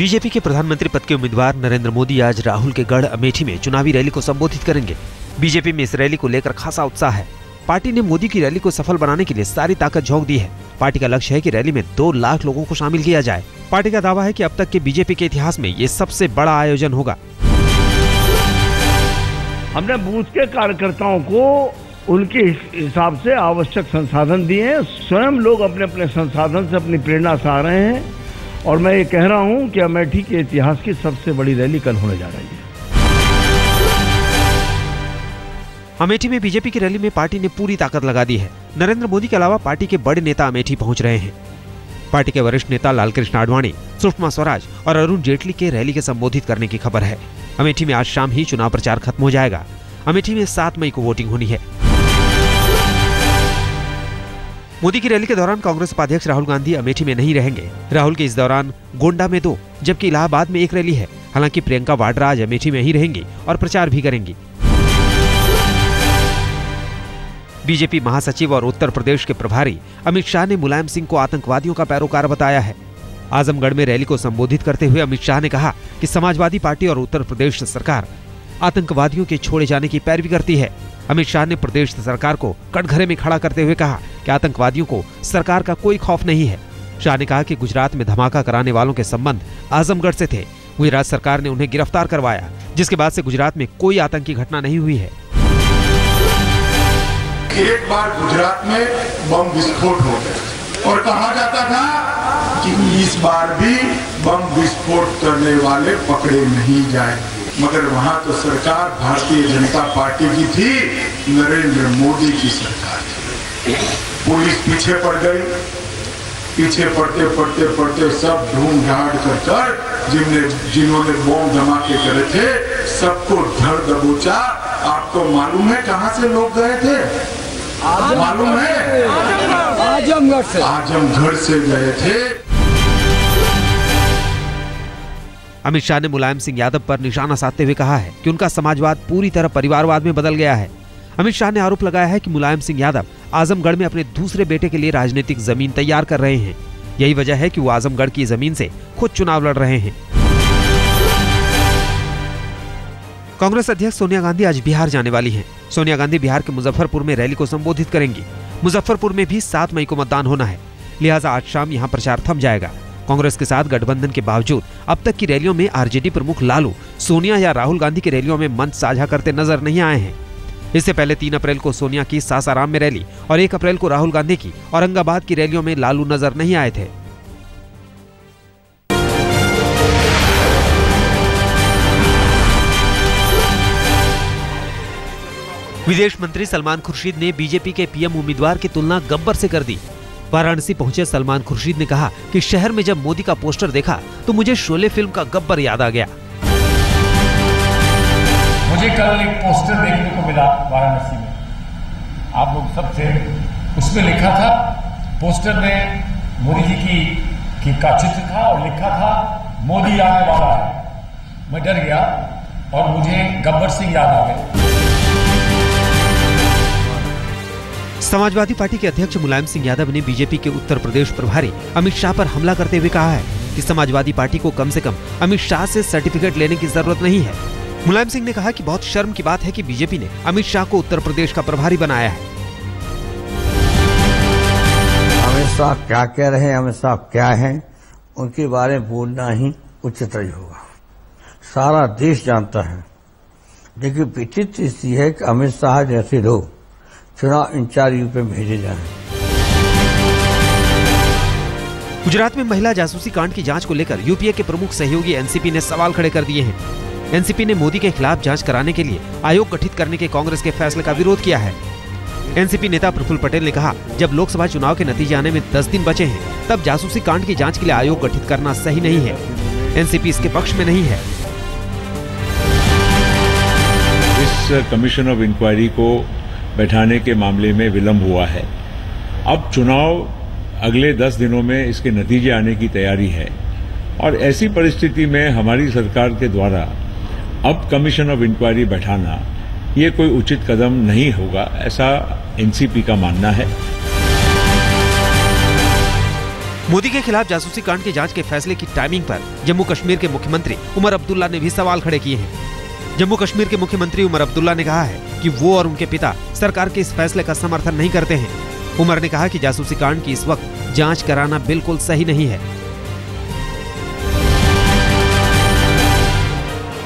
BJP के प्रधानमंत्री पद के उम्मीदवार नरेंद्र मोदी आज राहुल के गढ़ अमेठी में चुनावी रैली को संबोधित करेंगे। बीजेपी में इस रैली को लेकर खासा उत्साह है। पार्टी ने मोदी की रैली को सफल बनाने के लिए सारी ताकत झोंक दी है। पार्टी का लक्ष्य है कि रैली में 2 लाख लोगों को शामिल किया जाए। पार्टी का दावा है कि अब तक के बीजेपी के इतिहास में ये सबसे बड़ा आयोजन होगा। हमने बूथ के कार्यकर्ताओं को उनके हिसाब से आवश्यक संसाधन दिए हैं। स्वयं लोग अपने अपने संसाधन से अपनी प्रेरणा से आ रहे हैं और मैं ये कह रहा हूं कि अमेठी के इतिहास की सबसे बड़ी रैली कल होने जा रही है। अमेठी में बीजेपी की रैली में पार्टी ने पूरी ताकत लगा दी है। नरेंद्र मोदी के अलावा पार्टी के बड़े नेता अमेठी पहुंच रहे हैं। पार्टी के वरिष्ठ नेता लालकृष्ण आडवाणी, सुषमा स्वराज और अरुण जेटली के रैली के संबोधित करने की खबर है। अमेठी में आज शाम ही चुनाव प्रचार खत्म हो जाएगा। अमेठी में 7 मई को वोटिंग होनी है। मोदी की रैली के दौरान कांग्रेस उपाध्यक्ष राहुल गांधी अमेठी में नहीं रहेंगे। राहुल के इस दौरान गोंडा में 2 जबकि इलाहाबाद में 1 रैली है। हालांकि प्रियंका वाड्रा आज अमेठी में ही रहेंगी और प्रचार भी करेंगी। बीजेपी महासचिव और उत्तर प्रदेश के प्रभारी अमित शाह ने मुलायम सिंह को आतंकवादियों का पैरोकार बताया है। आजमगढ़ में रैली को संबोधित करते हुए अमित शाह ने कहा कि समाजवादी पार्टी और उत्तर प्रदेश सरकार आतंकवादियों के छोड़े जाने की पैरवी करती है। अमित शाह ने प्रदेश सरकार को कटघरे में खड़ा करते हुए कहा कि आतंकवादियों को सरकार का कोई खौफ नहीं है। शाह ने कहा कि गुजरात में धमाका कराने वालों के संबंध आजमगढ़ से थे। गुजरात सरकार ने उन्हें गिरफ्तार करवाया, जिसके बाद से गुजरात में कोई आतंकी घटना नहीं हुई है। एक बार गुजरात में बम विस्फोट हो गया और कहा जाता था कि इस बार भी बम विस्फोट करने वाले पकड़े नहीं जाएंगे, मगर वहां तो सरकार भारतीय जनता पार्टी की थी, नरेंद्र मोदी की सरकार थी। पुलिस पीछे पड़ गई। पीछे पड़ते पड़ते पड़ते सब ढूंढ ढांड कर जिन्होंने बम धमाके करे थे सबको धर दबोचा। आपको मालूम है कहां से लोग गए थे? मालूम है? आजमगढ़ से गए थे। अमित शाह ने मुलायम सिंह यादव पर निशाना साधते हुए कहा है कि उनका समाजवाद पूरी तरह परिवारवाद में बदल गया है। अमित शाह ने आरोप लगाया है कि मुलायम सिंह यादव आजमगढ़ में अपने दूसरे बेटे के लिए राजनीतिक जमीन तैयार कर रहे हैं। यही वजह है कि वो आजमगढ़ की जमीन से खुद चुनाव लड़ रहे हैं। कांग्रेस अध्यक्ष सोनिया गांधी आज बिहार जाने वाली हैं। सोनिया गांधी बिहार के मुजफ्फरपुर में रैली को संबोधित करेंगी। मुजफ्फरपुर में भी 7 मई को मतदान होना है, लिहाजा आज शाम यहां प्रचार थम जाएगा। कांग्रेस के साथ गठबंधन के बावजूद अब तक की रैलियों में आरजेडी प्रमुख लालू, सोनिया या राहुल गांधी की रैलियों में मंच साझा करते नजर नहीं आए हैं। इससे पहले 3 अप्रैल को सोनिया की सासाराम में रैली और 1 अप्रैल को राहुल गांधी की औरंगाबाद की रैलियों में लालू नजर नहीं आए थे। विदेश मंत्री सलमान खुर्शीद ने बीजेपी के पीएम उम्मीदवार की तुलना गब्बर से कर दी। वाराणसी पहुंचे सलमान खुर्शीद ने कहा कि शहर में जब मोदी का पोस्टर देखा तो मुझे शोले फिल्म का गब्बर याद आ गया। मुझे कल एक पोस्टर देखने को मिला वाराणसी में, आप लोग सब थे, उसमें लिखा था, पोस्टर में मोदी जी का चित्र था और लिखा था मोदी आने वाला है। मैं डर गया और मुझे गब्बर सिंह याद आ गए। समाजवादी पार्टी के अध्यक्ष मुलायम सिंह यादव ने बीजेपी के उत्तर प्रदेश प्रभारी अमित शाह पर हमला करते हुए कहा है कि समाजवादी पार्टी को कम से कम अमित शाह से सर्टिफिकेट लेने की जरूरत नहीं है। मुलायम सिंह ने कहा कि बहुत शर्म की बात है कि बीजेपी ने अमित शाह को उत्तर प्रदेश का प्रभारी बनाया है। अमित शाह क्या कह रहे हैं, अमित शाह क्या है, उनके बारे में बोलना ही उचित ही होगा। सारा देश जानता है। लेकिन विचित्र स्थिति है कि अमित शाह जैसे लोग चुनाव इंचार्ज यूपी में भेजे जाएं। गुजरात में महिला जासूसी कांड की जांच को लेकर यूपीए के प्रमुख सहयोगी एनसीपी ने सवाल खड़े कर दिए हैं। एनसीपी ने मोदी के खिलाफ जांच कराने के लिए आयोग गठित करने के कांग्रेस के फैसले का विरोध किया है। एनसीपी नेता प्रफुल्ल पटेल ने कहा, जब लोकसभा चुनाव के नतीजे आने में 10 दिन बचे हैं, तब जासूसी कांड की जांच के लिए आयोग गठित करना सही नहीं है। एनसीपी इसके पक्ष में नहीं है। इस कमीशन ऑफ इंक्वायरी को बैठाने के मामले में विलंब हुआ है। अब चुनाव अगले 10 दिनों में इसके नतीजे आने की तैयारी है और ऐसी परिस्थिति में हमारी सरकार के द्वारा अब कमीशन ऑफ इंक्वायरी बैठाना ये कोई उचित कदम नहीं होगा, ऐसा एनसीपी का मानना है। मोदी के खिलाफ जासूसी कांड की जांच के फैसले की टाइमिंग पर जम्मू कश्मीर के मुख्यमंत्री उमर अब्दुल्ला ने भी सवाल खड़े किए हैं। जम्मू कश्मीर के मुख्यमंत्री उमर अब्दुल्ला ने कहा है कि वो और उनके पिता सरकार के इस फैसले का समर्थन नहीं करते हैं। उमर ने कहा कि जासूसी कांड की इस वक्त जांच कराना बिल्कुल सही नहीं है।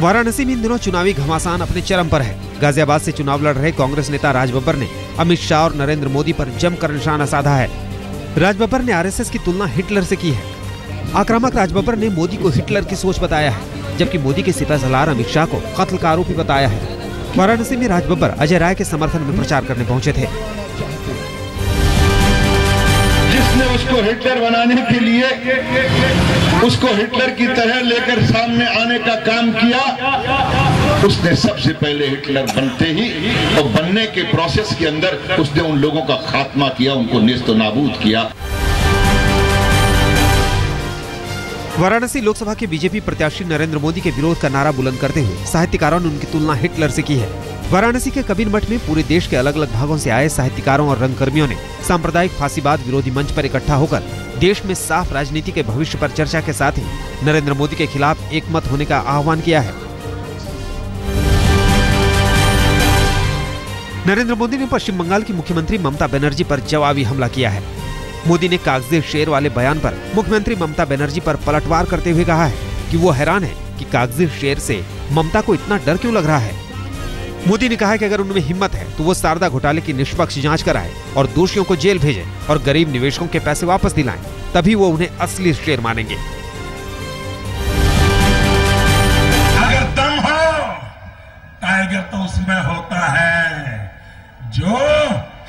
वाराणसी में इन दिनों चुनावी घमासान अपने चरम पर है। गाजियाबाद से चुनाव लड़ रहे कांग्रेस नेता राज बब्बर ने अमित शाह और नरेंद्र मोदी पर जमकर निशाना साधा है। राज बब्बर ने आरएसएस की तुलना हिटलर से की है। आक्रामक राज बब्बर ने मोदी को हिटलर की सोच बताया है, जबकि मोदी के सिपहसालार अमित शाह को कत्ल का आरोपी बताया है। वाराणसी में राज बब्बर अजय राय के समर्थन में प्रचार करने पहुंचे थे। जिसने उसको हिटलर बनाने के लिए उसको हिटलर की तरह लेकर सामने आने का काम किया, उसने सबसे पहले हिटलर बनते ही और बनने के प्रोसेस के अंदर उसने उन लोगों का खात्मा किया, उनको नेस्त नाबूद किया। वाराणसी लोकसभा के बीजेपी प्रत्याशी नरेंद्र मोदी के विरोध का नारा बुलंद करते हुए साहित्यकारों ने उनकी तुलना हिटलर से की है। वाराणसी के कबीर मठ में पूरे देश के अलग अलग भागों से आए साहित्यकारों और रंगकर्मियों ने सांप्रदायिक फांसीवाद विरोधी मंच पर इकट्ठा होकर देश में साफ राजनीति के भविष्य पर चर्चा के साथ ही नरेंद्र मोदी के खिलाफ एकमत होने का आह्वान किया है। नरेंद्र मोदी ने पश्चिम बंगाल की मुख्यमंत्री ममता बनर्जी पर जवाबी हमला किया है। मोदी ने कागजी शेर वाले बयान पर मुख्यमंत्री ममता बनर्जी पर पलटवार करते हुए कहा है कि वो हैरान है कि कागजी शेर से ममता को इतना डर क्यों लग रहा है। मोदी ने कहा कि अगर उनमें हिम्मत है तो वो शारदा घोटाले की निष्पक्ष जांच कराए और दोषियों को जेल भेजें और गरीब निवेशकों के पैसे वापस दिलाएं, तभी वो उन्हें असली शेर मानेंगे। अगर दम हो, टाइगर तो उसमें होता है जो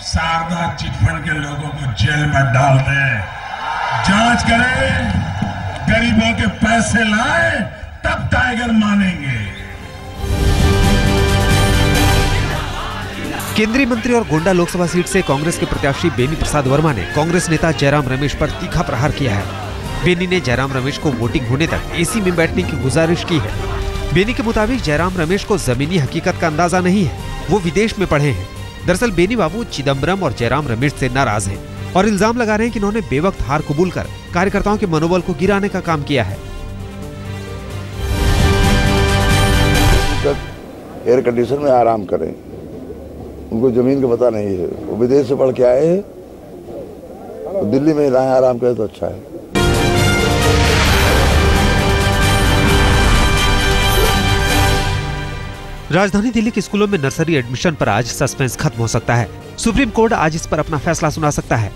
शारदा चिटफंड के लोगों को जेल में डाल दे, जांच करें, गरीबों के पैसे लाए, तब टाइगर मानेंगे। केंद्रीय मंत्री और गोंडा लोकसभा सीट से कांग्रेस के प्रत्याशी बेनी प्रसाद वर्मा ने कांग्रेस नेता जयराम रमेश पर तीखा प्रहार किया है। बेनी ने जयराम रमेश को वोटिंग होने तक एसी में बैठने की गुजारिश की है। बेनी के मुताबिक जयराम रमेश को जमीनी हकीकत का अंदाजा नहीं है, वो विदेश में पढ़े हैं। दरअसल बेनी बाबू चिदम्बरम और जयराम रमेश से नाराज हैं और इल्जाम लगा रहे हैं कि उन्होंने बेवक्त हार कबूल कर कार्यकर्ताओं के मनोबल को गिराने का काम किया है। एयर कंडीशन में आराम करें, उनको जमीन का पता नहीं है, वो विदेश से पढ़ के आए हैं, तो दिल्ली में रहें, आराम करें तो अच्छा है। राजधानी दिल्ली के स्कूलों में नर्सरी एडमिशन पर आज सस्पेंस खत्म हो सकता है। सुप्रीम कोर्ट आज इस पर अपना फैसला सुना सकता है।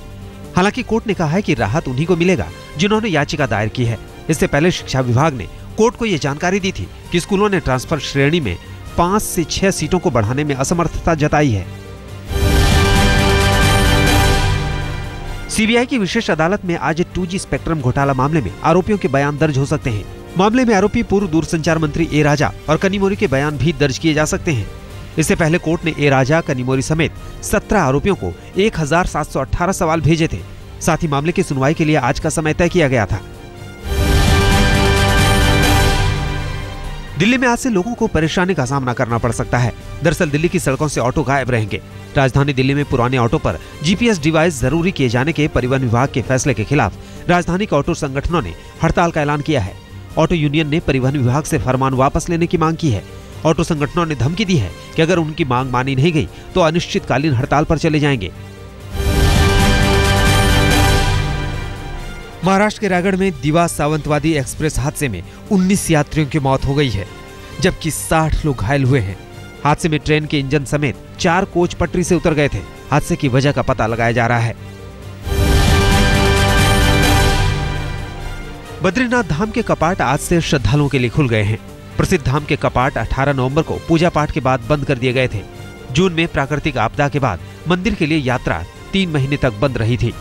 हालांकि कोर्ट ने कहा है कि राहत उन्हीं को मिलेगा जिन्होंने याचिका दायर की है। इससे पहले शिक्षा विभाग ने कोर्ट को यह जानकारी दी थी कि स्कूलों ने ट्रांसफर श्रेणी में 5 से 6 सीटों को बढ़ाने में असमर्थता जताई है। सीबीआई की विशेष अदालत में आज 2G स्पेक्ट्रम घोटाला मामले में आरोपियों के बयान दर्ज हो सकते हैं। मामले में आरोपी पूर्व दूरसंचार मंत्री ए राजा और कनिमोरी के बयान भी दर्ज किए जा सकते हैं। इससे पहले कोर्ट ने ए राजा, कनिमोरी समेत 17 आरोपियों को 1718 सवाल भेजे थे। साथ ही मामले की सुनवाई के लिए आज का समय तय किया गया था। दिल्ली में आज से लोगों को परेशानी का सामना करना पड़ सकता है। दरअसल दिल्ली की सड़कों से ऑटो गायब रहेंगे। राजधानी दिल्ली में पुराने ऑटो पर जीपीएस डिवाइस जरूरी किए जाने के परिवहन विभाग के फैसले के खिलाफ राजधानी के ऑटो संगठनों ने हड़ताल का ऐलान किया है। ऑटो यूनियन ने परिवहन विभाग से फरमान वापस लेने की मांग की है। ऑटो संगठनों ने धमकी दी है कि अगर उनकी मांग मानी नहीं गई तो अनिश्चितकालीन हड़ताल पर चले जाएंगे। महाराष्ट्र के रायगढ़ में दिवा सावंतवादी एक्सप्रेस हादसे में 19 यात्रियों की मौत हो गई है, जबकि 60 लोग घायल हुए हैं। हादसे में ट्रेन के इंजन समेत 4 कोच पटरी से उतर गए थे। हादसे की वजह का पता लगाया जा रहा है। बद्रीनाथ धाम के कपाट आज से श्रद्धालुओं के लिए खुल गए हैं। प्रसिद्ध धाम के कपाट 18 नवंबर को पूजा पाठ के बाद बंद कर दिए गए थे। जून में प्राकृतिक आपदा के बाद मंदिर के लिए यात्रा 3 महीने तक बंद रही थी।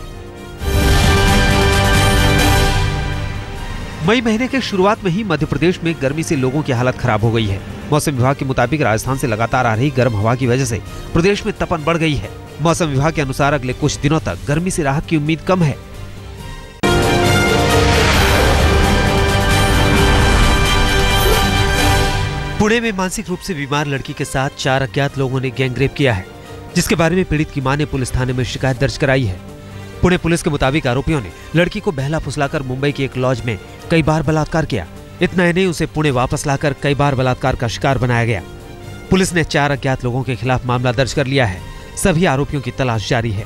मई महीने के शुरुआत में ही मध्य प्रदेश में गर्मी से लोगों की हालत खराब हो गई है। मौसम विभाग के मुताबिक राजस्थान से लगातार आ रही गर्म हवा की वजह से प्रदेश में तपन बढ़ गई है। मौसम विभाग के अनुसार अगले कुछ दिनों तक गर्मी से राहत की उम्मीद कम है। पुणे में मानसिक रूप से बीमार लड़की के साथ 4 अज्ञात लोगों ने गैंगरेप किया है, जिसके बारे में पीड़ित की मां ने पुलिस थाने में शिकायत दर्ज कराई है। पुणे पुलिस के मुताबिक आरोपियों ने लड़की को बहला फुसलाकर मुंबई की एक लॉज में कई बार बलात्कार किया। इतना ही नहीं, उसे पुणे वापस लाकर कई बार बलात्कार का शिकार बनाया गया। पुलिस ने 4 अज्ञात लोगों के खिलाफ मामला दर्ज कर लिया है। सभी आरोपियों की तलाश जारी है।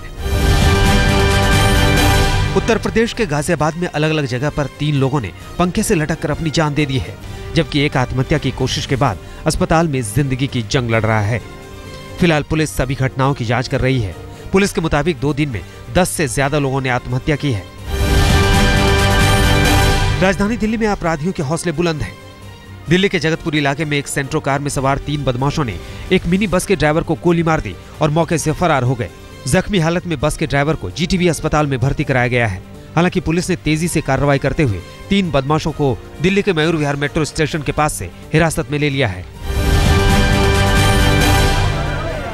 उत्तर प्रदेश के गाजियाबाद में अलग अलग जगह पर 3 लोगों ने पंखे से लटक कर अपनी जान दे दी है, जबकि एक आत्महत्या की कोशिश के बाद अस्पताल में जिंदगी की जंग लड़ रहा है। फिलहाल पुलिस सभी घटनाओं की जांच कर रही है। पुलिस के मुताबिक 2 दिन में 10 से ज्यादा लोगों ने आत्महत्या की है। राजधानी दिल्ली में अपराधियों के हौसले बुलंद हैं। दिल्ली के जगतपुर इलाके में एक सेंट्रो कार में सवार 3 बदमाशों ने एक मिनी बस के ड्राइवर को गोली मार दी और मौके से फरार हो गए। जख्मी हालत में बस के ड्राइवर को जीटीबी अस्पताल में भर्ती कराया गया है। हालांकि पुलिस ने तेजी से कार्रवाई करते हुए 3 बदमाशों को दिल्ली के मयूर विहार मेट्रो स्टेशन के पास से हिरासत में ले लिया है।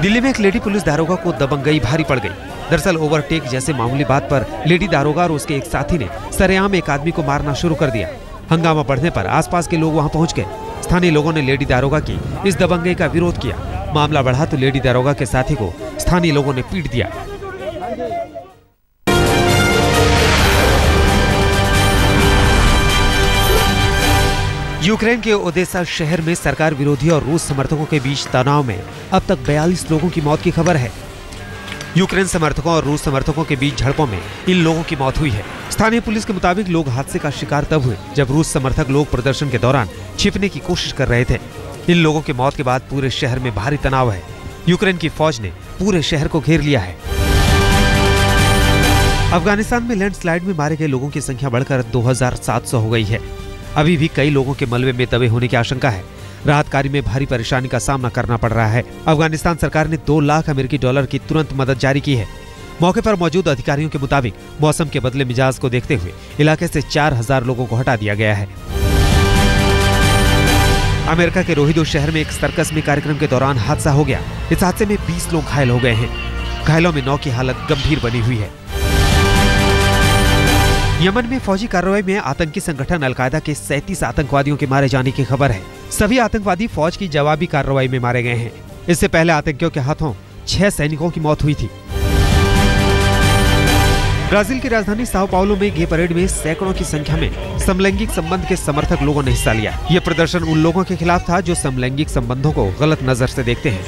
दिल्ली में एक लेडी पुलिस दारोगा को दबंगई भारी पड़ गई। दरअसल ओवरटेक जैसे मामूली बात पर लेडी दारोगा और उसके एक साथी ने सरेआम एक आदमी को मारना शुरू कर दिया। हंगामा बढ़ने पर आसपास के लोग वहां पहुंच गए। स्थानीय लोगों ने लेडी दारोगा की इस दबंगई का विरोध किया। मामला बढ़ा तो लेडी दारोगा के साथी को स्थानीय लोगों ने पीट दिया। यूक्रेन के ओदेसा शहर में सरकार विरोधी और रूस समर्थकों के बीच तनाव में अब तक 42 लोगों की मौत की खबर है। यूक्रेन समर्थकों और रूस समर्थकों के बीच झड़पों में इन लोगों की मौत हुई है। स्थानीय पुलिस के मुताबिक लोग हादसे का शिकार तब हुए जब रूस समर्थक लोग प्रदर्शन के दौरान छिपने की कोशिश कर रहे थे। इन लोगों की मौत के बाद पूरे शहर में भारी तनाव है। यूक्रेन की फौज ने पूरे शहर को घेर लिया है। अफगानिस्तान में लैंडस्लाइड में मारे गए लोगों की संख्या बढ़कर 2700 हो गई है। अभी भी कई लोगों के मलबे में दबे होने की आशंका है। राहत कार्य में भारी परेशानी का सामना करना पड़ रहा है। अफगानिस्तान सरकार ने $2 लाख अमेरिकी डॉलर की तुरंत मदद जारी की है। मौके पर मौजूद अधिकारियों के मुताबिक मौसम के बदले मिजाज को देखते हुए इलाके से 4000 लोगों को हटा दिया गया है। अमेरिका के रोहिडो शहर में एक सर्कस में कार्यक्रम के दौरान हादसा हो गया। इस हादसे में 20 लोग घायल हो गए हैं। घायलों में 9 की हालत गंभीर बनी हुई है। यमन में फौजी कार्रवाई में आतंकी संगठन अलकायदा के 37 आतंकवादियों के मारे जाने की खबर है। सभी आतंकवादी फौज की जवाबी कार्रवाई में मारे गए हैं। इससे पहले आतंकियों के हाथों 6 सैनिकों की मौत हुई थी। ब्राजील की राजधानी साओ पाउलो में गे परेड में सैकड़ों की संख्या में समलैंगिक संबंध के समर्थक लोगों ने हिस्सा लिया। ये प्रदर्शन उन लोगों के खिलाफ था जो समलैंगिक संबंधों को गलत नजर से देखते हैं।